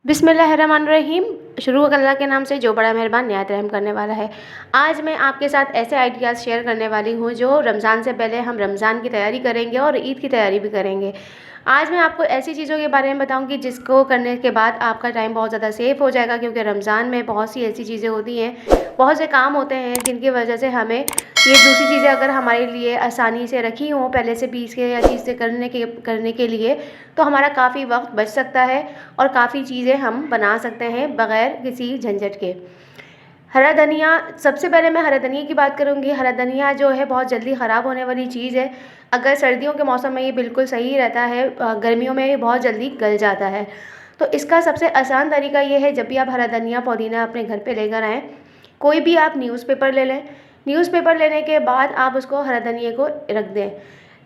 बिस्मिल्लाहिर्रहमानिर्रहीम। शुरू अल्लाह के नाम से जो बड़ा मेहरबान निहायत रहम करने वाला है। आज मैं आपके साथ ऐसे आइडियाज़ शेयर करने वाली हूँ जो रमज़ान से पहले हम रमज़ान की तैयारी करेंगे और ईद की तैयारी भी करेंगे। आज मैं आपको ऐसी चीज़ों के बारे में बताऊँगी जिसको करने के बाद आपका टाइम बहुत ज़्यादा सेफ़ हो जाएगा, क्योंकि रमज़ान में बहुत सी ऐसी चीज़ें होती हैं, बहुत से काम होते हैं जिनकी वजह से हमें ये दूसरी चीज़ें अगर हमारे लिए आसानी से रखी हों पहले से पीस के या चीज़ें करने के लिए, तो हमारा काफ़ी वक्त बच सकता है और काफ़ी चीज़ें हम बना सकते हैं बग़ैर किसी झंझट के। हरा धनिया, सबसे पहले मैं हरा धनिया की बात करूँगी। हरा धनिया जो है बहुत जल्दी ख़राब होने वाली चीज़ है। अगर सर्दियों के मौसम में ये बिल्कुल सही रहता है, गर्मियों में ये बहुत जल्दी गल जाता है। तो इसका सबसे आसान तरीका ये है, जब भी आप हरा धनिया पुदीना अपने घर पे लेकर आएँ, कोई भी आप न्यूज़पेपर ले लें। न्यूज़पेपर लेने के बाद आप उसको हरा धनिया को रख दें।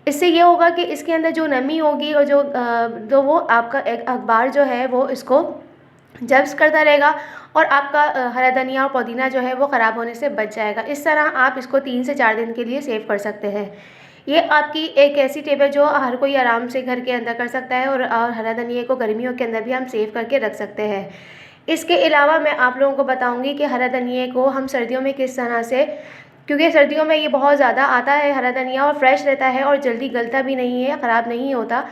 इससे ये होगा कि इसके अंदर जो नमी होगी और जो वो आपका एक अखबार जो है वो इसको जब्स करता रहेगा और आपका हरा धनिया और पुदीना जो है वो ख़राब होने से बच जाएगा। इस तरह आप इसको 3 से 4 दिन के लिए सेव कर सकते हैं। ये आपकी एक ऐसी टिप है जो हर कोई आराम से घर के अंदर कर सकता है, और हरा धनिया को गर्मियों के अंदर भी हम सेव करके रख सकते हैं। इसके अलावा मैं आप लोगों को बताऊंगी कि हरा धनिया को हम सर्दियों में किस तरह से, क्योंकि सर्दियों में ये बहुत ज़्यादा आता है हरा धनिया और फ्रेश रहता है और जल्दी गलता भी नहीं है, ख़राब नहीं होता।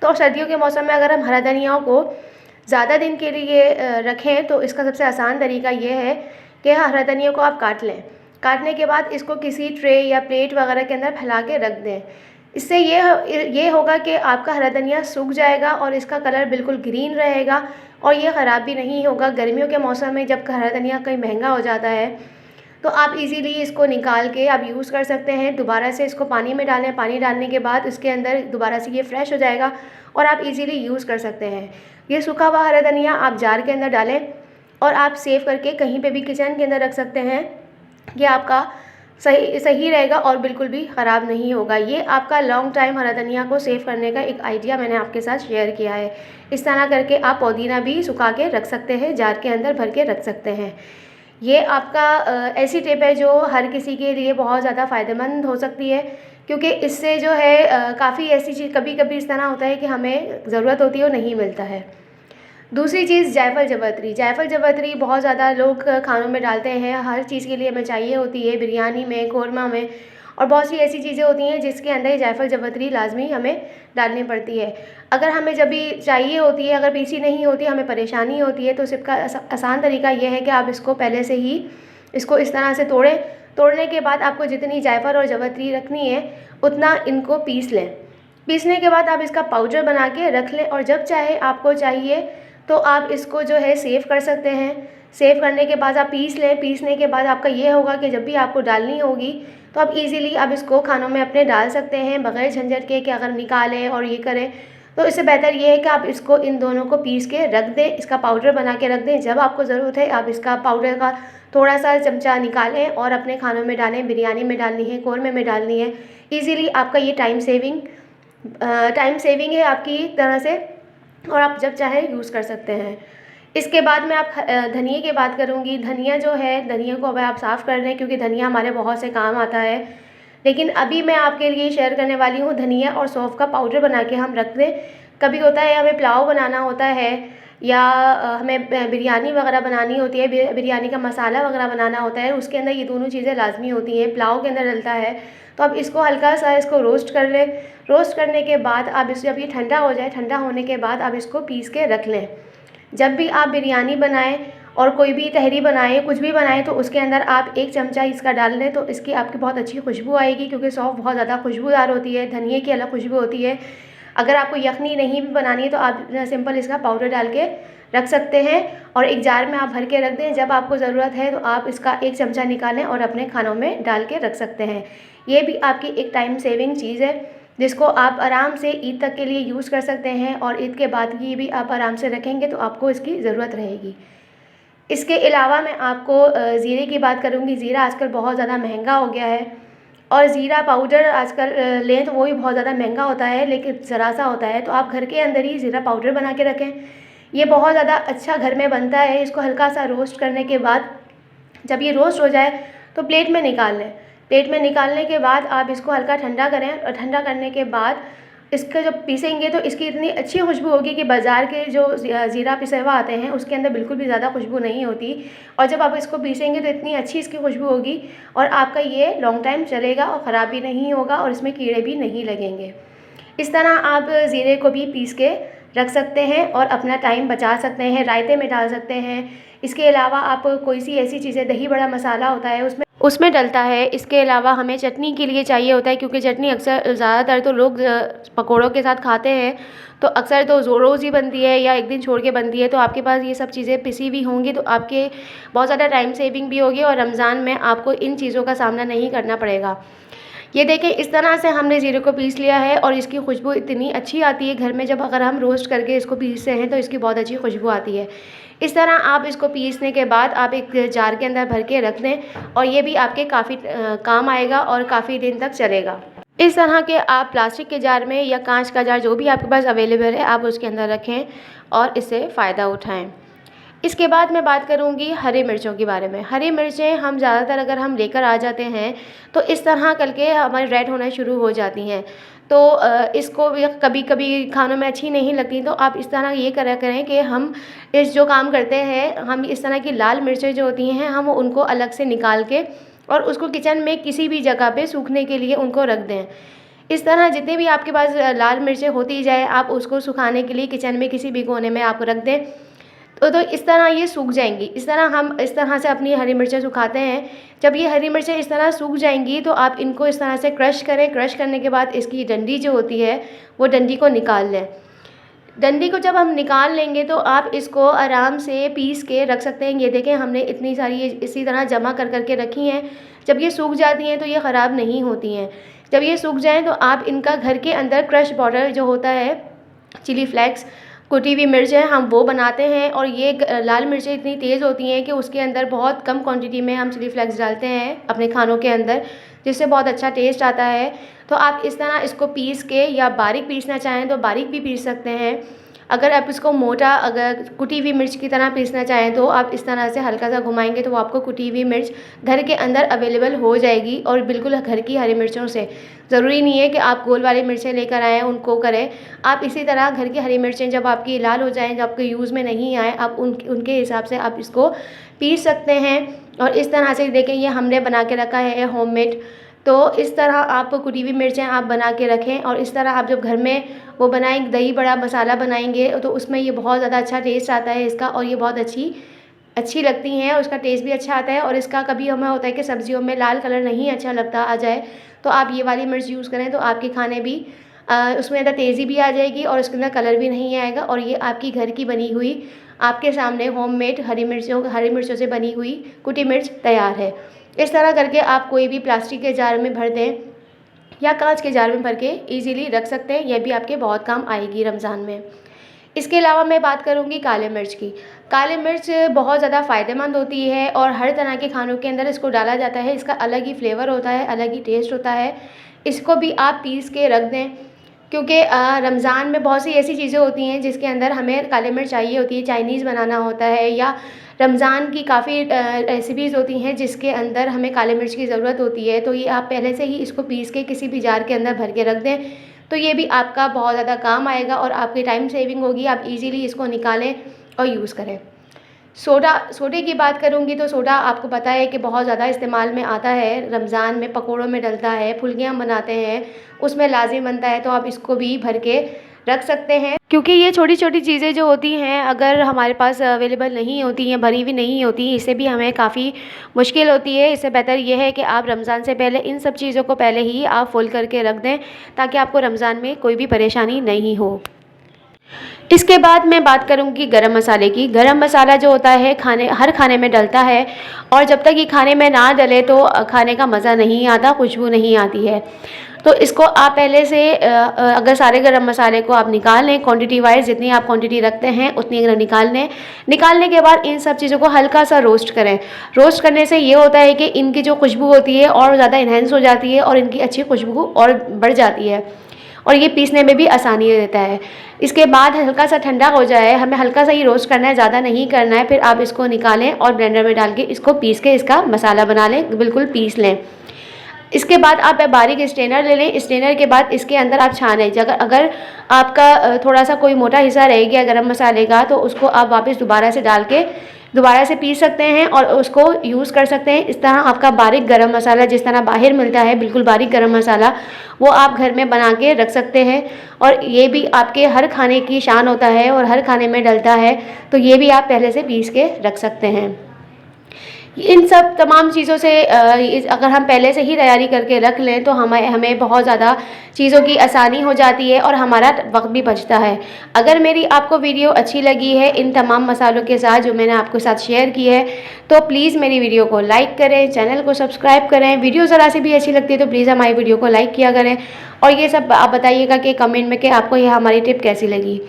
तो सर्दियों के मौसम में अगर हम हरा धनिया को ज़्यादा दिन के लिए रखें तो इसका सबसे आसान तरीका ये है कि हरा धनिया को आप काट लें। काटने के बाद इसको किसी ट्रे या प्लेट वगैरह के अंदर फैला के रख दें। इससे ये होगा कि आपका हरा धनिया सूख जाएगा और इसका कलर बिल्कुल ग्रीन रहेगा और ये ख़राब भी नहीं होगा। गर्मियों के मौसम में जब हरा धनिया कहीं महंगा हो जाता है तो आप इजीली इसको निकाल के आप यूज़ कर सकते हैं। दोबारा से इसको पानी में डालें, पानी डालने के बाद इसके अंदर दोबारा से ये फ्रेश हो जाएगा और आप इजीली यूज़ कर सकते हैं। ये सूखा हुआ हरा धनिया आप जार के अंदर डालें और आप सेव करके कहीं पे भी किचन के अंदर रख सकते हैं। ये आपका सही रहेगा और बिल्कुल भी ख़राब नहीं होगा। ये आपका लॉन्ग टाइम हरा धनिया को सेव करने का एक आइडिया मैंने आपके साथ शेयर किया है। इस तरह करके आप पुदीना भी सुखा के रख सकते हैं, जार के अंदर भर के रख सकते हैं। ये आपका ऐसी टिप है जो हर किसी के लिए बहुत ज़्यादा फ़ायदेमंद हो सकती है, क्योंकि इससे जो है काफ़ी ऐसी चीज़ कभी कभी इस तरह होता है कि हमें ज़रूरत होती है और नहीं मिलता है। दूसरी चीज़ जायफल जावित्री। जायफल जावित्री बहुत ज़्यादा लोग खानों में डालते हैं, हर चीज़ के लिए हमें चाहिए होती है, बिरयानी में, कोरमा में, और बहुत सी ऐसी चीज़ें होती हैं जिसके अंदर जायफल जावित्री लाजमी हमें डालनी पड़ती है। अगर हमें जब भी चाहिए होती है, अगर पीसी नहीं होती, हमें परेशानी होती है, तो इसका आसान तरीका ये है कि आप इसको पहले से ही इसको इस तरह से तोड़ें। तोड़ने के बाद आपको जितनी जायफल और जावित्री रखनी है उतना इनको पीस लें। पीसने के बाद आप इसका पाउडर बना के रख लें और जब चाहे आपको चाहिए तो आप इसको जो है सेव कर सकते हैं। सेव करने के बाद आप पीस लें। पीसने के बाद आपका ये होगा कि जब भी आपको डालनी होगी तो आप इजीली आप इसको खानों में अपने डाल सकते हैं बग़ैर झंझट के कि अगर निकालें और ये करें। तो इससे बेहतर ये है कि आप इसको इन दोनों को पीस के रख दें, इसका पाउडर बना के रख दें। जब आपको ज़रूरत है आप इसका पाउडर का थोड़ा सा चमचा निकालें और अपने खानों में डालें। बिरयानी में डालनी है, कौरमे में डालनी है, ईज़िली आपका ये टाइम सेविंग है आपकी एक तरह से, और आप जब चाहे यूज़ कर सकते हैं। इसके बाद मैं आप धनिया की बात करूँगी। धनिया जो है, धनिया को अब आप साफ़ कर लें, क्योंकि धनिया हमारे बहुत से काम आता है। लेकिन अभी मैं आपके लिए शेयर करने वाली हूँ धनिया और सौंफ का पाउडर बना के हम रख दें। कभी होता है हमें पुलाव बनाना होता है या हमें बिरयानी वगैरह बनानी होती है, बिरयानी का मसाला वगैरह बनाना होता है, उसके अंदर ये दोनों चीज़ें लाजमी होती हैं, पुलाव के अंदर डलता है। तो अब इसको हल्का सा इसको रोस्ट कर लें। रोस्ट करने के बाद आप इस जब ये ठंडा हो जाए, ठंडा होने के बाद आप इसको पीस के रख लें। जब भी आप बिरयानी बनाएं और कोई भी तहरी बनाएं, कुछ भी बनाएं, तो उसके अंदर आप 1 चमचा इसका डाल लें तो इसकी आपकी बहुत अच्छी खुशबू आएगी, क्योंकि सौंफ बहुत ज़्यादा खुशबूदार होती है, धनिया की अलग खुशबू होती है। अगर आपको यखनी नहीं भी बनानी है तो आप सिंपल इसका पाउडर डाल के रख सकते हैं और एक जार में आप भर के रख दें। जब आपको ज़रूरत है तो आप इसका 1 चमचा निकालें और अपने खानों में डाल के रख सकते हैं। ये भी आपकी एक टाइम सेविंग चीज़ है जिसको आप आराम से ईद तक के लिए यूज़ कर सकते हैं, और ईद के बाद की भी आप आराम से रखेंगे तो आपको इसकी ज़रूरत रहेगी। इसके अलावा मैं आपको ज़ीरे की बात करूँगी। ज़ीरा आजकल बहुत ज़्यादा महंगा हो गया है और ज़ीरा पाउडर आजकल लें तो वो भी बहुत ज़्यादा महंगा होता है, लेकिन ज़रा सा होता है। तो आप घर के अंदर ही ज़ीरा पाउडर बना के रखें। ये बहुत ज़्यादा अच्छा घर में बनता है। इसको हल्का सा रोस्ट करने के बाद जब ये रोस्ट हो जाए तो प्लेट में निकाल लें। प्लेट में निकालने के बाद आप इसको हल्का ठंडा करें और ठंडा करने के बाद इसका जब पीसेंगे तो इसकी इतनी अच्छी खुशबू होगी कि बाज़ार के जो ज़ीरा पिसा हुआ आते हैं उसके अंदर बिल्कुल भी ज़्यादा खुशबू नहीं होती। और जब आप इसको पीसेंगे तो इतनी अच्छी इसकी खुशबू होगी और आपका ये लॉन्ग टाइम चलेगा और ख़राब भी नहीं होगा और इसमें कीड़े भी नहीं लगेंगे। इस तरह आप ज़ीरे को भी पीस के रख सकते हैं और अपना टाइम बचा सकते हैं, रायते में डाल सकते हैं। इसके अलावा आप कोई सी ऐसी चीज़ें, दही बड़ा मसाला होता है उसमें डलता है। इसके अलावा हमें चटनी के लिए चाहिए होता है, क्योंकि चटनी अक्सर ज़्यादातर तो लोग पकौड़ों के साथ खाते हैं, तो अक्सर तो रोज़ ही बनती है या एक दिन छोड़ के बनती है। तो आपके पास ये सब चीज़ें पिसी हुई होंगी तो आपके बहुत ज़्यादा टाइम सेविंग भी होगी और रमज़ान में आपको इन चीज़ों का सामना नहीं करना पड़ेगा। ये देखें, इस तरह से हमने ज़ीरे को पीस लिया है और इसकी खुशबू इतनी अच्छी आती है घर में। जब अगर हम रोस्ट करके इसको पीसते हैं तो इसकी बहुत अच्छी खुशबू आती है। इस तरह आप इसको पीसने के बाद आप एक जार के अंदर भर के रख दें और ये भी आपके काफ़ी काम आएगा और काफ़ी दिन तक चलेगा। इस तरह के आप प्लास्टिक के जार में या कांच का जार जो भी आपके पास अवेलेबल है आप उसके अंदर रखें और इससे फ़ायदा उठाएँ। इसके बाद मैं बात करूँगी हरी मिर्चों के बारे में। हरी मिर्चें हम ज़्यादातर अगर हम लेकर आ जाते हैं तो इस तरह करके हमारे रेड होना शुरू हो जाती हैं। तो इसको भी कभी कभी खानों में अच्छी नहीं लगती, तो आप इस तरह ये करा करें कि हम इस जो काम करते हैं, हम इस तरह की लाल मिर्चें जो होती हैं हम उनको अलग से निकाल के और उसको किचन में किसी भी जगह पे सूखने के लिए उनको रख दें। इस तरह जितने भी आपके पास लाल मिर्चें होती जाए आप उसको सुखाने के लिए किचन में किसी भी कोने में आप रख दें। तो इस तरह ये सूख जाएंगी। इस तरह हम इस तरह से अपनी हरी मिर्चें सुखाते हैं। जब ये हरी मिर्चें इस तरह सूख जाएंगी तो आप इनको इस तरह से क्रश करें। क्रश करने के बाद इसकी डंडी जो होती है वो डंडी को निकाल लें। डंडी को जब हम निकाल लेंगे तो आप इसको आराम से पीस के रख सकते हैं। ये देखें, हमने इतनी सारी इसी तरह जमा कर करके रखी हैं। जब ये सूख जाती हैं तो ये ख़राब नहीं होती हैं। जब ये सूख जाएँ तो आप इनका घर के अंदर क्रश पाउडर जो होता है, चिली फ्लेक्स, कुटी हुई मिर्च है, हम वो बनाते हैं। और ये लाल मिर्चें इतनी तेज़ होती हैं कि उसके अंदर बहुत कम क्वांटिटी में हम चिली फ्लेक्स डालते हैं अपने खानों के अंदर, जिससे बहुत अच्छा टेस्ट आता है। तो आप इस तरह इसको पीस के या बारीक पीसना चाहें तो बारीक भी पीस सकते हैं। अगर आप इसको मोटा अगर कुटी हुई मिर्च की तरह पीसना चाहें तो आप इस तरह से हल्का सा घुमाएंगे तो वो आपको कुटी हुई मिर्च घर के अंदर अवेलेबल हो जाएगी और बिल्कुल घर की हरी मिर्चों से। ज़रूरी नहीं है कि आप गोल वाली मिर्चें लेकर आएँ उनको करें। आप इसी तरह घर की हरी मिर्चें जब आपकी लाल हो जाएँ, जब आपके यूज़ में नहीं आए, आप उनके हिसाब से आप इसको पीस सकते हैं। और इस तरह से देखें, ये हमने बना के रखा है होममेड। तो इस तरह आप कुटी हुई मिर्चें आप बना के रखें और इस तरह आप जब घर में वो बनाएंगे, दही बड़ा मसाला बनाएंगे, तो उसमें ये बहुत ज़्यादा अच्छा टेस्ट आता है इसका और ये बहुत अच्छी लगती हैं और उसका टेस्ट भी अच्छा आता है। और इसका कभी हमें होता है कि सब्जियों में लाल कलर नहीं अच्छा लगता आ जाए तो आप ये वाली मिर्च यूज़ करें तो आपके खाने भी उसमें ज़्यादा तेज़ी भी आ जाएगी और उसके अंदर कलर भी नहीं आएगा। और ये आपकी घर की बनी हुई आपके सामने होममेड हरी मिर्चों से बनी हुई कुटी मिर्च तैयार है। इस तरह करके आप कोई भी प्लास्टिक के जार में भर दें या कांच के जार में भर के ईज़िली रख सकते हैं। यह भी आपके बहुत काम आएगी रमज़ान में। इसके अलावा मैं बात करूँगी काले मिर्च की। काली मिर्च बहुत ज़्यादा फ़ायदेमंद होती है और हर तरह के खानों के अंदर इसको डाला जाता है। इसका अलग ही फ्लेवर होता है, अलग ही टेस्ट होता है। इसको भी आप पीस के रख दें, क्योंकि रमज़ान में बहुत सी ऐसी चीज़ें होती हैं जिसके अंदर हमें काली मिर्च चाहिए होती है। चाइनीज़ बनाना होता है या रमज़ान की काफ़ी रेसिपीज़ होती हैं जिसके अंदर हमें काली मिर्च की ज़रूरत होती है। तो ये आप पहले से ही इसको पीस के किसी भी जार के अंदर भर के रख दें, तो ये भी आपका बहुत ज़्यादा काम आएगा और आपकी टाइम सेविंग होगी। आप इजीली इसको निकालें और यूज़ करें। सोडे की बात करूँगी तो सोडा आपको पता है कि बहुत ज़्यादा इस्तेमाल में आता है। रमज़ान में पकौड़ों में डलता है, फुल्कियाँ बनाते हैं, उसमें लाज़िम बनता है। तो आप इसको भी भर के रख सकते हैं, क्योंकि ये छोटी छोटी चीज़ें जो होती हैं अगर हमारे पास अवेलेबल नहीं होती हैं, भरी हुई नहीं होती, इससे भी हमें काफ़ी मुश्किल होती है। इससे बेहतर ये है कि आप रमज़ान से पहले इन सब चीज़ों को पहले ही आप फुल करके रख दें, ताकि आपको रमज़ान में कोई भी परेशानी नहीं हो। इसके बाद मैं बात करूँगी गरम मसाले की। गरम मसाला जो होता है हर खाने में डलता है और जब तक ये खाने में ना डले तो खाने का मज़ा नहीं आता, खुशबू नहीं आती है। तो इसको आप पहले से अगर सारे गरम मसाले को आप निकाल लें, क्वांटिटी वाइज जितनी आप क्वांटिटी रखते हैं उतनी निकाल लें। निकालने के बाद इन सब चीज़ों को हल्का सा रोस्ट करें। रोस्ट करने से ये होता है कि इनकी जो खुशबू होती है और ज़्यादा इन्हेंस हो जाती है और इनकी अच्छी खुशबू और बढ़ जाती है और ये पीसने में भी आसानी देता है। इसके बाद हल्का सा ठंडा हो जाए, हमें हल्का सा ही रोस्ट करना है, ज़्यादा नहीं करना है। फिर आप इसको निकालें और ब्लेंडर में डाल के इसको पीस के इसका मसाला बना लें, बिल्कुल पीस लें। इसके बाद आप बारीक स्ट्रेनर ले लें। स्ट्रेनर के बाद इसके अंदर आप छानें। अगर आपका थोड़ा सा कोई मोटा हिस्सा रह गया गरम मसाले का, तो उसको आप वापस दोबारा से डाल के दोबारा से पीस सकते हैं और उसको यूज़ कर सकते हैं। इस तरह आपका बारीक गरम मसाला, जिस तरह बाहर मिलता है बिल्कुल बारीक गरम मसाला, वो आप घर में बना के रख सकते हैं। और ये भी आपके हर खाने की शान होता है और हर खाने में डलता है, तो ये भी आप पहले से पीस के रख सकते हैं। इन सब तमाम चीज़ों से अगर हम पहले से ही तैयारी करके रख लें तो हमें बहुत ज़्यादा चीज़ों की आसानी हो जाती है और हमारा वक्त भी बचता है। अगर मेरी आपको वीडियो अच्छी लगी है इन तमाम मसालों के साथ जो मैंने आपके साथ शेयर की है, तो प्लीज़ मेरी वीडियो को लाइक करें, चैनल को सब्सक्राइब करें। वीडियो ज़रा सी भी अच्छी लगती है तो प्लीज़ हमारी वीडियो को लाइक किया करें। और ये सब आप बताइएगा कि कमेंट में कि आपको ये हमारी टिप कैसी लगी।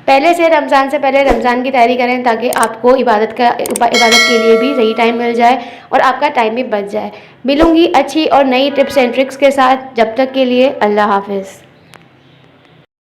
पहले से रमज़ान से पहले रमज़ान की तैयारी करें, ताकि आपको इबादत के लिए भी सही टाइम मिल जाए और आपका टाइम भी बच जाए। मिलूँगी अच्छी और नई टिप्स एंड ट्रिक्स के साथ। जब तक के लिए अल्लाह हाफ़िज़।